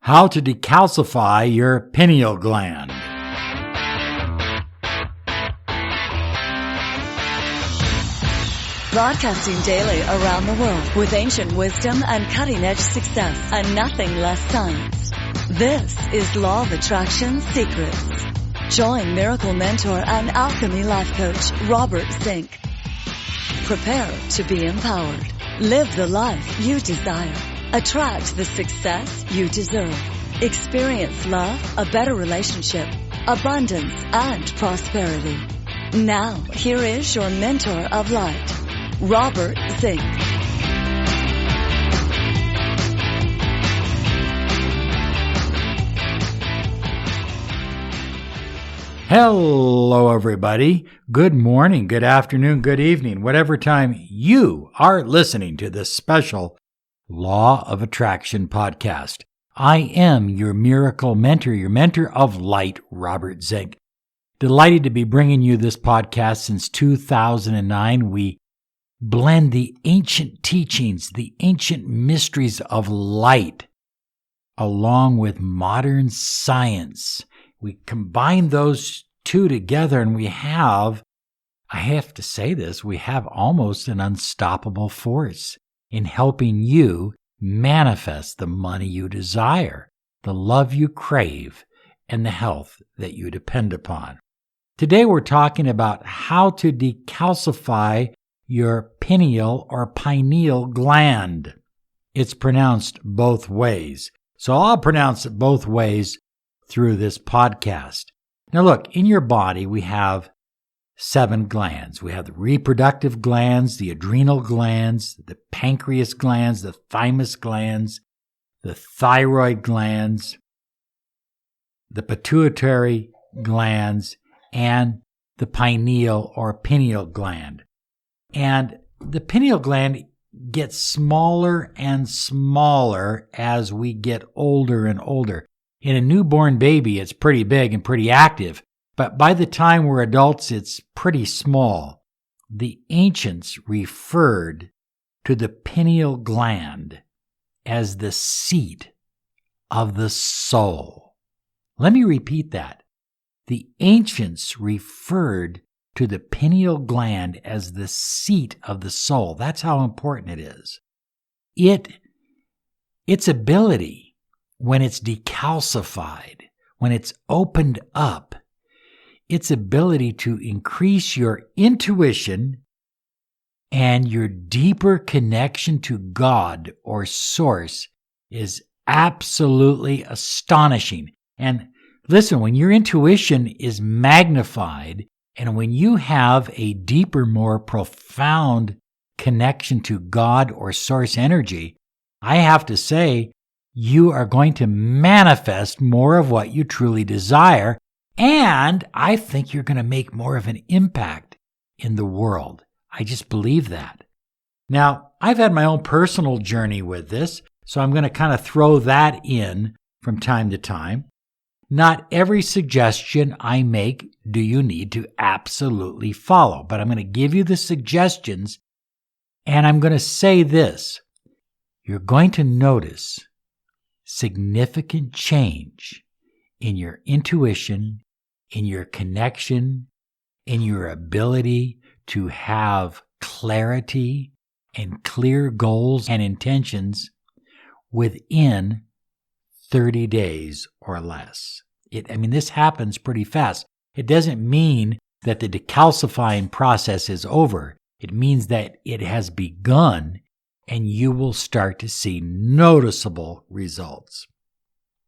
How to decalcify your pineal gland. Broadcasting daily around the world with ancient wisdom and cutting-edge success and nothing less science. This is Law of Attraction Secrets. Join Miracle Mentor and Alchemy Life Coach Robert Zink. Prepare to be empowered. Live the life you desire. Attract the success you deserve. Experience love, a better relationship, abundance, and prosperity. Now, here is your mentor of light, Robert Zink. Hello, everybody. Good morning, good afternoon, good evening, whatever time you are listening to this special Law of Attraction podcast. I am your miracle mentor, your mentor of light, Robert Zink. Delighted to be bringing you this podcast since 2009. We blend the ancient teachings, the ancient mysteries of light, along with modern science. We combine those two together and we have, I have to say this, we have almost an unstoppable force in helping you manifest the money you desire, the love you crave, and the health that you depend upon. Today we're talking about how to decalcify your pineal gland. It's pronounced both ways, so I'll pronounce it both ways through this podcast. Now look, in your body we have 7 glands. We have the reproductive glands, the adrenal glands, the pancreas glands, the thymus glands, the thyroid glands, the pituitary glands, and the pineal or pineal gland. And the pineal gland gets smaller and smaller as we get older and older. In a newborn baby, it's pretty big and pretty active, but by the time we're adults, it's pretty small. The ancients referred to the pineal gland as the seat of the soul. Let me repeat that. The ancients referred to the pineal gland as the seat of the soul. That's how important it is. Its ability, when it's decalcified, when it's opened up, its ability to increase your intuition and your deeper connection to God or Source is absolutely astonishing. And listen, when your intuition is magnified and when you have a deeper, more profound connection to God or Source energy, I have to say, you are going to manifest more of what you truly desire, and I think you're going to make more of an impact in the world. I just believe that. Now, I've had my own personal journey with this, so I'm going to kind of throw that in from time to time. Not every suggestion I make do you need to absolutely follow, but I'm going to give you the suggestions, and I'm going to say this. You're going to notice significant change in your intuition, in your connection, in your ability to have clarity and clear goals and intentions within 30 days or less. This happens pretty fast. It doesn't mean that the decalcifying process is over. It means that it has begun and you will start to see noticeable results.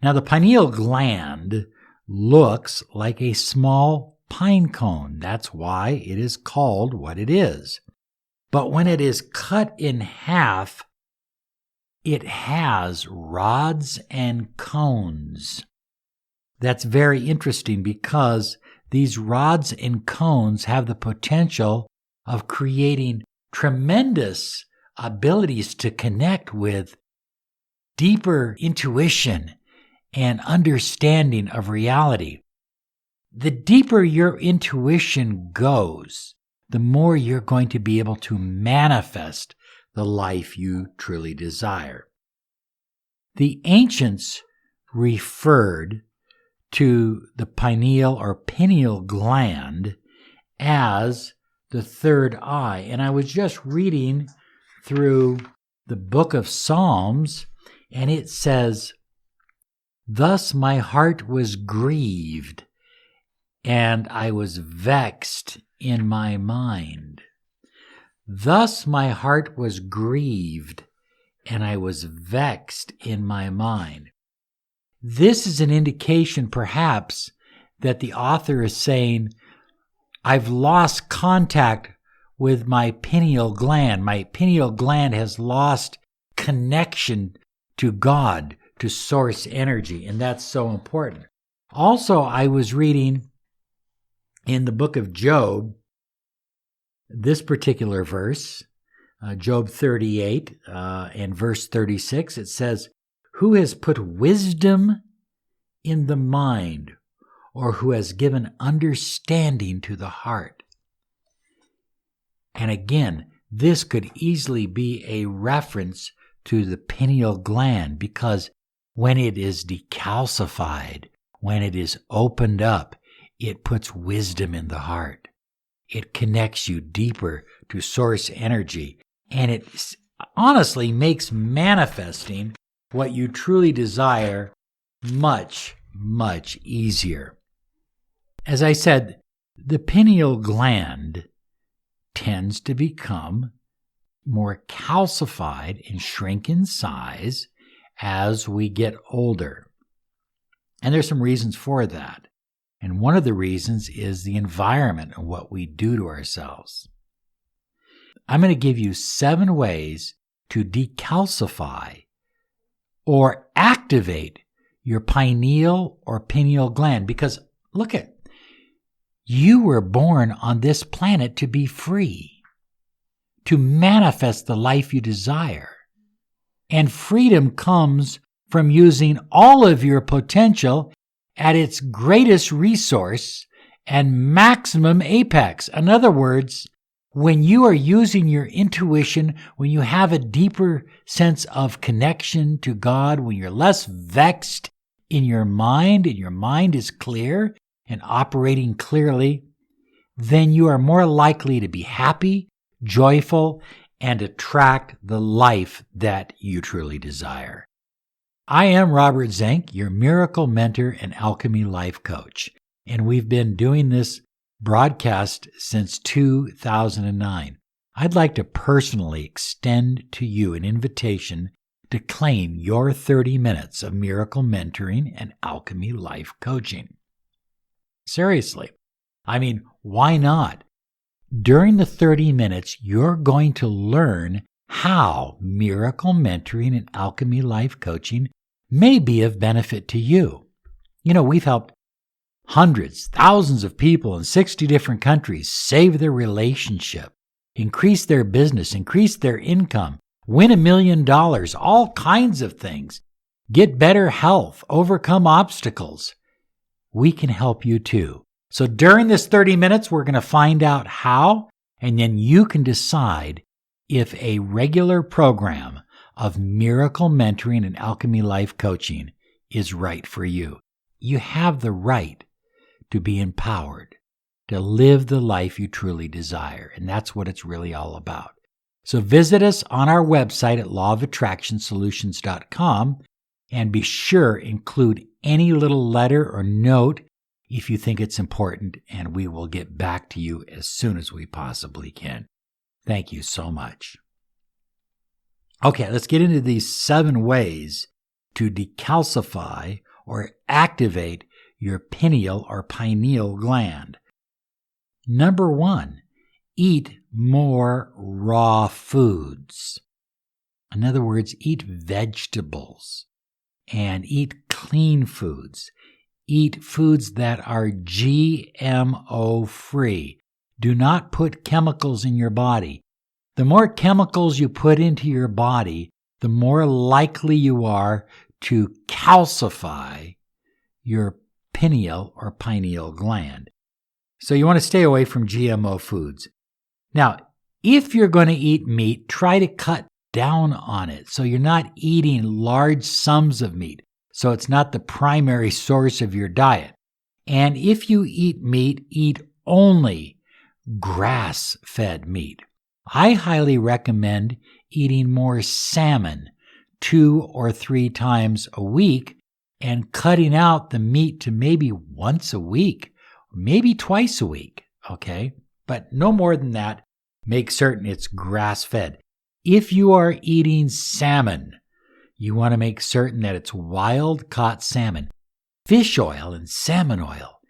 Now, the pineal gland looks like a small pine cone. That's why it is called what it is. But when it is cut in half, it has rods and cones. That's very interesting because these rods and cones have the potential of creating tremendous abilities to connect with deeper intuition and understanding of reality. The deeper your intuition goes, the more you're going to be able to manifest the life you truly desire. The ancients referred to the pineal or pineal gland as the third eye. And I was just reading through the book of Psalms, and it says, "Thus my heart was grieved, and I was vexed in my mind." Thus my heart was grieved, and I was vexed in my mind. This is an indication, perhaps, that the author is saying, I've lost contact with my pineal gland. My pineal gland has lost connection to God, to source energy, and that's so important. Also, I was reading in the book of Job, this particular verse, Job 38 and verse 36, it says, "Who has put wisdom in the mind, or who has given understanding to the heart?" And again, this could easily be a reference to the pineal gland, because when it is decalcified, when it is opened up, it puts wisdom in the heart. It connects you deeper to source energy, and it honestly makes manifesting what you truly desire much, much easier. As I said, the pineal gland tends to become more calcified and shrink in size as we get older. And there's some reasons for that. And one of the reasons is the environment and what we do to ourselves. I'm going to give you 7 ways to decalcify or activate your pineal or pineal gland. Because look at, you were born on this planet to be free, to manifest the life you desire. And freedom comes from using all of your potential at its greatest resource and maximum apex. In other words, when you are using your intuition, when you have a deeper sense of connection to God, when you're less vexed in your mind and your mind is clear and operating clearly, then you are more likely to be happy, joyful, and attract the life that you truly desire. I am Robert Zink, your miracle mentor and alchemy life coach, and we've been doing this broadcast since 2009. I'd like to personally extend to you an invitation to claim your 30 minutes of miracle mentoring and alchemy life coaching. Seriously, I mean, why not? During the 30 minutes, you're going to learn how miracle mentoring and alchemy life coaching may be of benefit to you. You know, we've helped hundreds, thousands of people in 60 different countries save their relationship, increase their business, increase their income, win $1 million, all kinds of things, get better health, overcome obstacles. We can help you too. So during this 30 minutes, we're going to find out how, and then you can decide if a regular program of miracle mentoring and alchemy life coaching is right for you. You have the right to be empowered, to live the life you truly desire. And that's what it's really all about. So visit us on our website at lawofattractionsolutions.com, and be sure include any little letter or note if you think it's important, and we will get back to you as soon as we possibly can. Thank you so much. Okay, let's get into these 7 ways to decalcify or activate your pineal or pineal gland. Number 1, eat more raw foods. In other words, eat vegetables and eat clean foods. Eat foods that are GMO free. Do not put chemicals in your body. The more chemicals you put into your body, the more likely you are to calcify your pineal or pineal gland. So you want to stay away from GMO foods. Now, if you're going to eat meat, try to cut down on it so you're not eating large sums of meat. So it's not the primary source of your diet. And if you eat meat, eat only grass-fed meat. I highly recommend eating more salmon 2 or 3 times a week and cutting out the meat to maybe once a week, maybe twice a week, okay? But no more than that. Make certain it's grass-fed. If you are eating salmon, you want to make certain that it's wild-caught salmon. Fish oil and salmon oil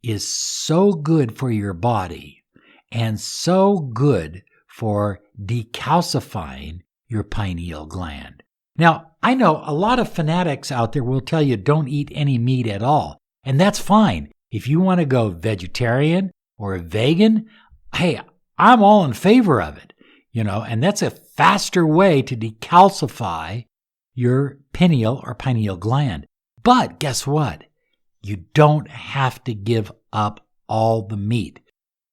is so good for your body and so good for decalcifying your pineal gland. Now, I know a lot of fanatics out there will tell you don't eat any meat at all, and that's fine. If you want to go vegetarian or vegan, hey, I'm all in favor of it, and that's a faster way to decalcify your pineal or pineal gland. But guess what? You don't have to give up all the meat.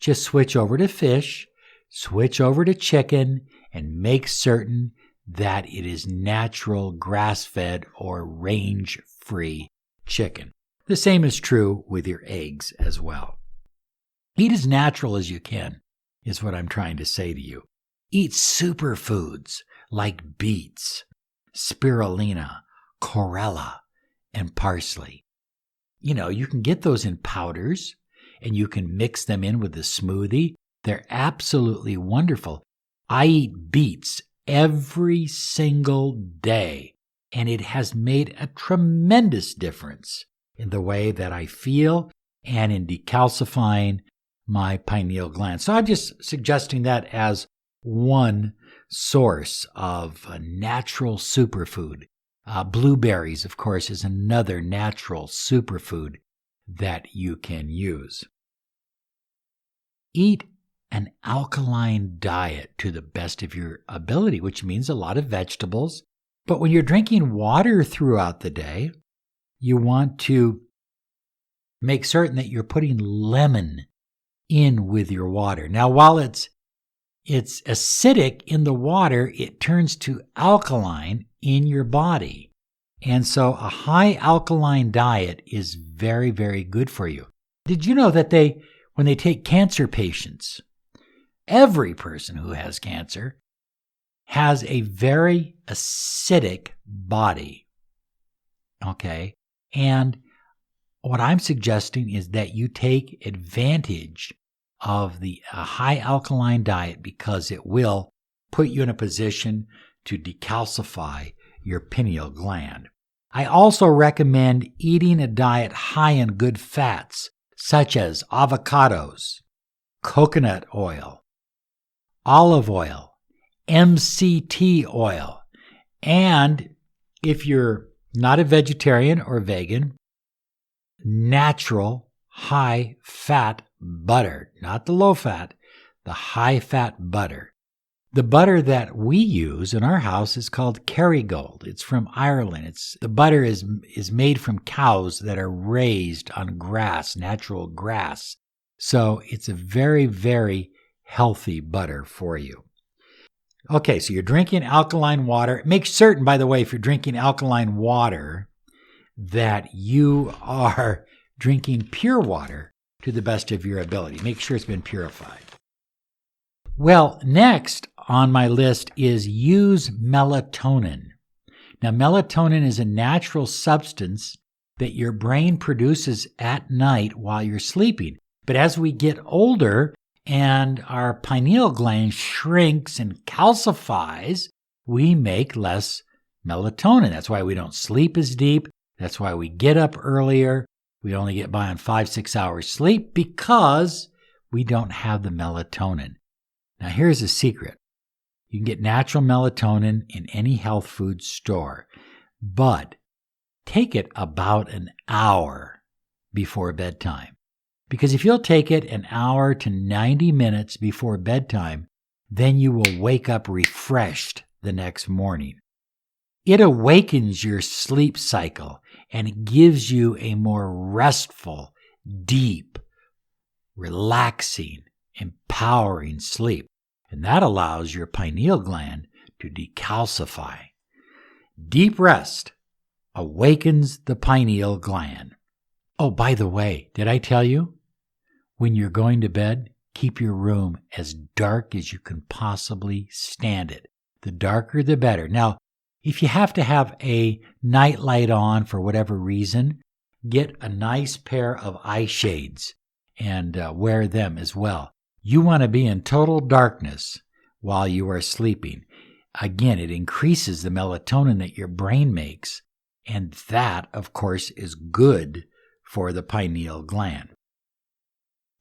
Just switch over to fish, switch over to chicken, and make certain that it is natural, grass-fed, or range-free chicken. The same is true with your eggs as well. Eat as natural as you can, is what I'm trying to say to you. Eat superfoods like beets, spirulina, chlorella, and parsley. You can get those in powders, and you can mix them in with a smoothie. They're absolutely wonderful. I eat beets every single day, and it has made a tremendous difference in the way that I feel and in decalcifying my pineal gland. So I'm just suggesting that as one source of a natural superfood. Blueberries, of course, is another natural superfood that you can use. Eat an alkaline diet to the best of your ability, which means a lot of vegetables. But when you're drinking water throughout the day, you want to make certain that you're putting lemon in with your water. Now, while it's acidic in the water, it turns to alkaline in your body. And so a high alkaline diet is very, very good for you. Did you know that when they take cancer patients, every person who has cancer has a very acidic body? Okay? And what I'm suggesting is that you take advantage of the high alkaline diet because it will put you in a position to decalcify your pineal gland. I also recommend eating a diet high in good fats, such as avocados, coconut oil, olive oil, MCT oil, and if you're not a vegetarian or vegan, natural high-fat butter, not the low-fat, the high-fat butter. The butter that we use in our house is called Kerrygold. It's from Ireland. The butter is made from cows that are raised on grass, natural grass. So it's a very, very healthy butter for you. Okay, so you're drinking alkaline water. Make certain, by the way, if you're drinking alkaline water, that you are drinking pure water to the best of your ability. Make sure it's been purified. Well, next on my list is use melatonin. Now, melatonin is a natural substance that your brain produces at night while you're sleeping. But as we get older and our pineal gland shrinks and calcifies, we make less melatonin. That's why we don't sleep as deep. That's why we get up earlier. We only get by on 5-6 hours sleep because we don't have the melatonin. Now, here's a secret. You can get natural melatonin in any health food store, but take it about an hour before bedtime. Because if you'll take it an hour to 90 minutes before bedtime, then you will wake up refreshed the next morning. It awakens your sleep cycle and it gives you a more restful, deep, relaxing, empowering sleep. And that allows your pineal gland to decalcify. Deep rest awakens the pineal gland. Oh, by the way, did I tell you? When you're going to bed, keep your room as dark as you can possibly stand it. The darker, the better. Now, if you have to have a night light on for whatever reason, get a nice pair of eye shades and wear them as well. You want to be in total darkness while you are sleeping. Again, it increases the melatonin that your brain makes, and that, of course, is good for the pineal gland.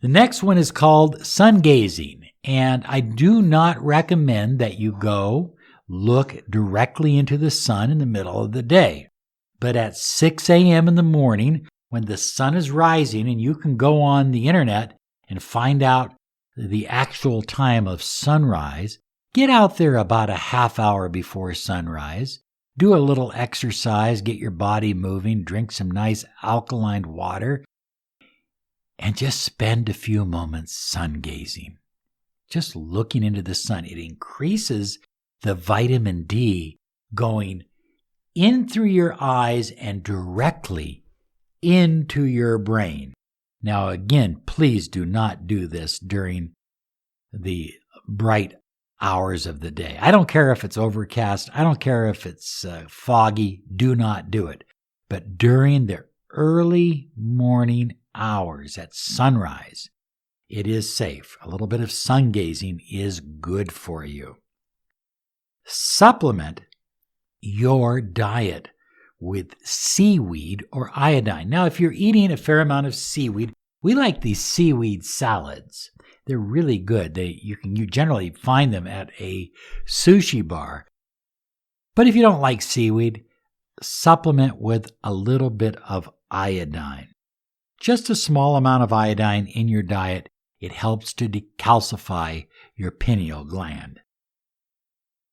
The next one is called Sungazing, and I do not recommend that you go look directly into the sun in the middle of the day. But at 6 a.m. in the morning, when the sun is rising, and you can go on the internet and find out the actual time of sunrise, get out there about a half hour before sunrise, do a little exercise, get your body moving, drink some nice alkaline water, and just spend a few moments sun gazing. Just looking into the sun. It increases the vitamin D going in through your eyes and directly into your brain. Now, again, please do not do this during the bright hours of the day. I don't care if it's overcast. I don't care if it's foggy. Do not do it. But during the early morning hours at sunrise, it is safe. A little bit of sun gazing is good for you. Supplement your diet with seaweed or iodine. Now, if you're eating a fair amount of seaweed, we like these seaweed salads. They're really good. You generally find them at a sushi bar. But if you don't like seaweed, supplement with a little bit of iodine. Just a small amount of iodine in your diet. It helps to decalcify your pineal gland.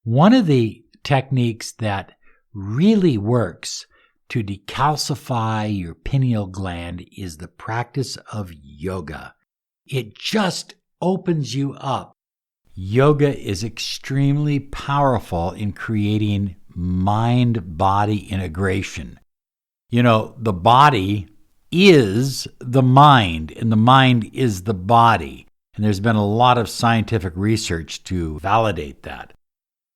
One of the techniques that really works to decalcify your pineal gland is the practice of yoga. It just opens you up. Yoga is extremely powerful in creating mind-body integration. You know, the body is the mind, and the mind is the body. And there's been a lot of scientific research to validate that.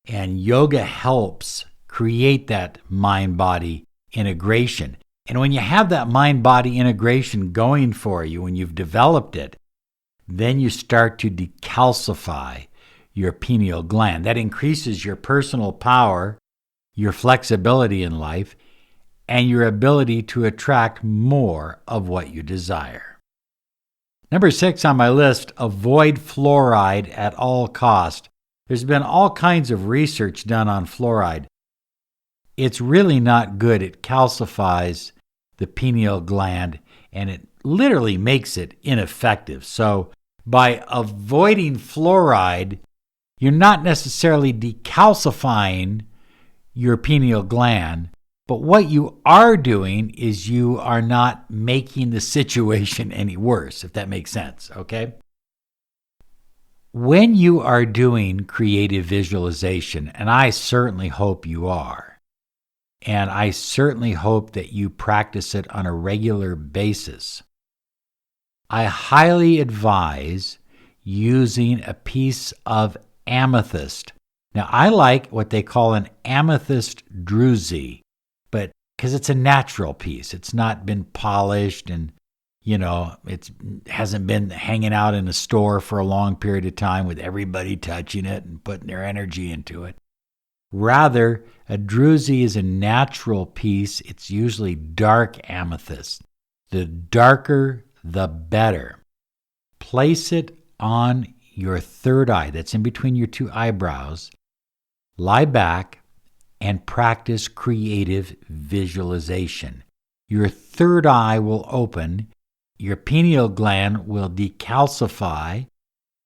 And yoga helps create that mind-body integration. And when you have that mind-body integration going for you, when you've developed it, then you start to decalcify your pineal gland. That increases your personal power, your flexibility in life, and your ability to attract more of what you desire. Number 6 on my list, avoid fluoride at all cost. There's been all kinds of research done on fluoride. It's really not good. It calcifies the pineal gland, and it literally makes it ineffective. So by avoiding fluoride, you're not necessarily decalcifying your pineal gland, but what you are doing is you are not making the situation any worse, if that makes sense, okay? When you are doing creative visualization, and I certainly hope you are, and I certainly hope that you practice it on a regular basis, I highly advise using a piece of amethyst. Now, I like what they call an amethyst druzy, but because it's a natural piece, it's not been polished and it hasn't been hanging out in a store for a long period of time with everybody touching it and putting their energy into it. Rather, a druzy is a natural piece. It's usually dark amethyst. The darker, the better. Place it on your third eye that's in between your two eyebrows. Lie back and practice creative visualization. Your third eye will open. Your pineal gland will decalcify,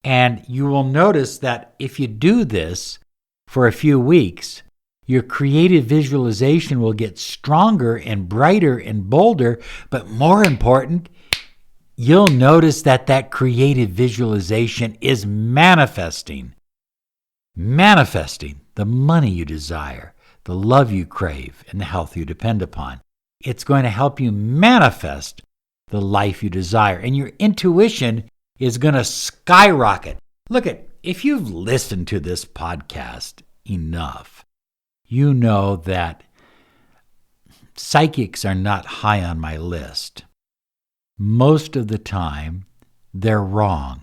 and you will notice that if you do this for a few weeks, your creative visualization will get stronger and brighter and bolder, but more important, you'll notice that creative visualization is manifesting the money you desire, the love you crave, and the health you depend upon. It's going to help you manifest the life you desire, and your intuition is going to skyrocket. Look if you've listened to this podcast enough, you know that psychics are not high on my list. Most of the time, they're wrong.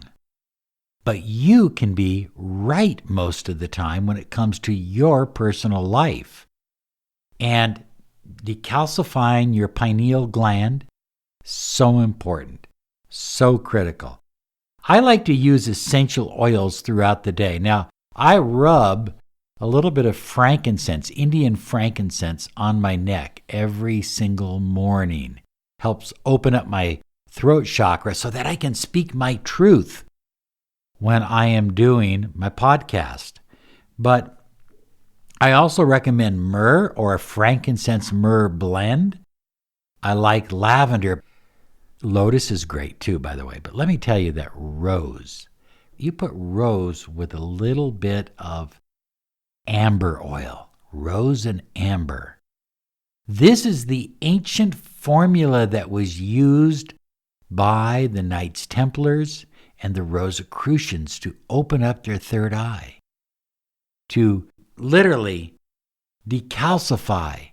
But you can be right most of the time when it comes to your personal life. And decalcifying your pineal gland, so important, so critical. I like to use essential oils throughout the day. Now, I rub a little bit of frankincense, Indian frankincense, on my neck every single morning. Helps open up my throat chakra so that I can speak my truth when I am doing my podcast. But I also recommend myrrh or a frankincense myrrh blend. I like lavender. Lotus is great too, by the way. But let me tell you that rose, you put rose with a little bit of amber oil, rose and amber. This is the ancient formula that was used by the Knights Templars and the Rosicrucians to open up their third eye, to literally decalcify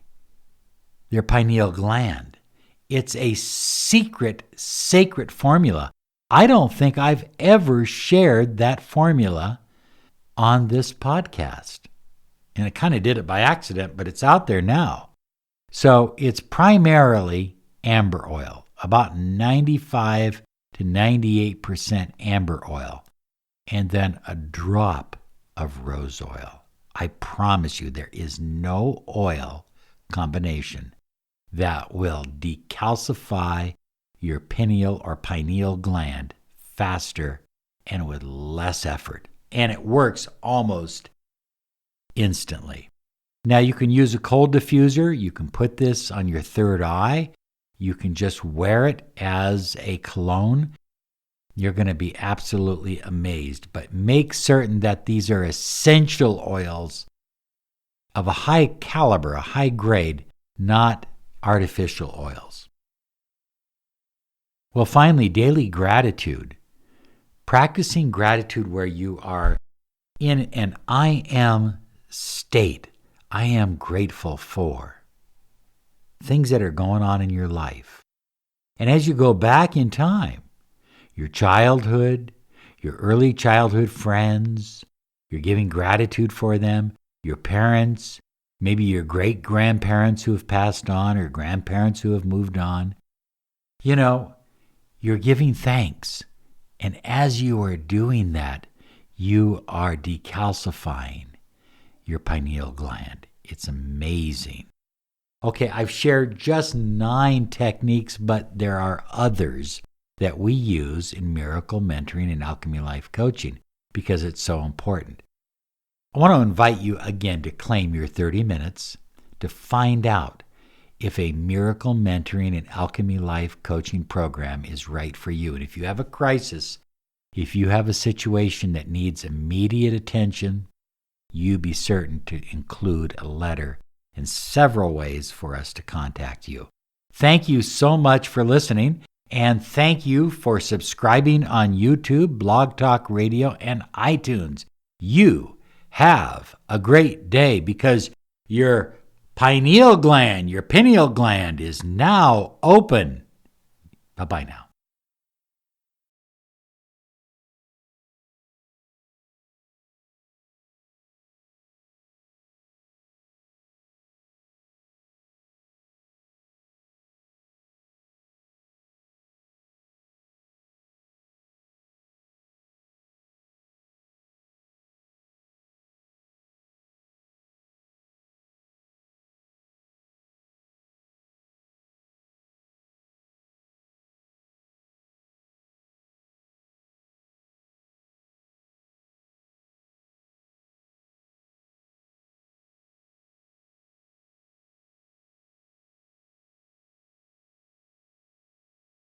their pineal gland. It's a secret, sacred formula. I don't think I've ever shared that formula on this podcast. And I kind of did it by accident, but it's out there now. So it's primarily amber oil, about 95 to 98% amber oil, and then a drop of rose oil. I promise you there is no oil combination that will decalcify your pineal or pineal gland faster and with less effort. And it works almost instantly. Now you can use a cold diffuser. You can put this on your third eye. You can just wear it as a cologne. You're going to be absolutely amazed. But make certain that these are essential oils of a high caliber, a high grade, not artificial oils. Well, finally, daily gratitude. Practicing gratitude where you are in an I am state. I am grateful for things that are going on in your life. And as you go back in time, your childhood, your early childhood friends, you're giving gratitude for them, your parents, maybe your great-grandparents who have passed on or grandparents who have moved on. You know, you're giving thanks. And as you are doing that, you are decalcifying your pineal gland. It's amazing. Okay, I've shared just 9 techniques, but there are others that we use in miracle mentoring and alchemy life coaching because it's so important. I want to invite you again to claim your 30 minutes to find out if a miracle mentoring and alchemy life coaching program is right for you. And if you have a crisis, if you have a situation that needs immediate attention, you be certain to include a letter and several ways for us to contact you. Thank you so much for listening, and thank you for subscribing on YouTube, Blog Talk Radio, and iTunes. You have a great day because your pineal gland is now open. Bye-bye now.